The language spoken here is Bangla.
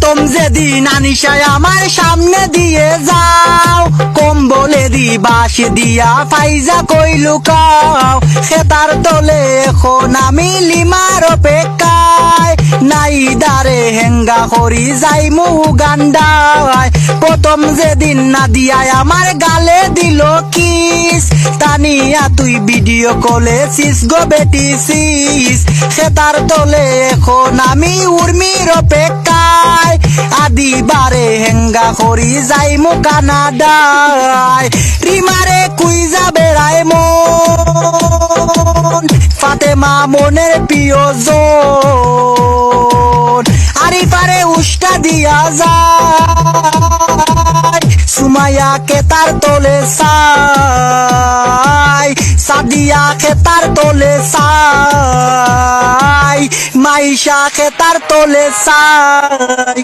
প্রথম যেদিন আনিশায় আমার সামনে দিয়ে যাও, কম্বলে দি বাঁশ দিয়া ফাইজা কই লুকাও। খেতার তলে এখন আমি লিমার অপেক্ষায়, নাই দারে হেঙ্গা করি যাইমু গান্ডায়। প্রথম যেদিন না দিয়ায় আমার গালে দিল কিস, তানিয়া তুই ভিডিও কলে সিস গো বেটি সিস। খেতার তলে এখন আমি উর্মির অপেক্ষায়, আদিবারে হেঙ্গা করি যাইমু কানাডায়। রিমারে কুই যাবে রায় মন, ফাতেমা মনের প্রিয়জন। আরিফারে উষ্টা দিয়া যায়, সুমাইয়াকে তার তোলে চাই, সাদিয়াকে তার তোলে চাই, মাইশাকে তার তোলে চাই।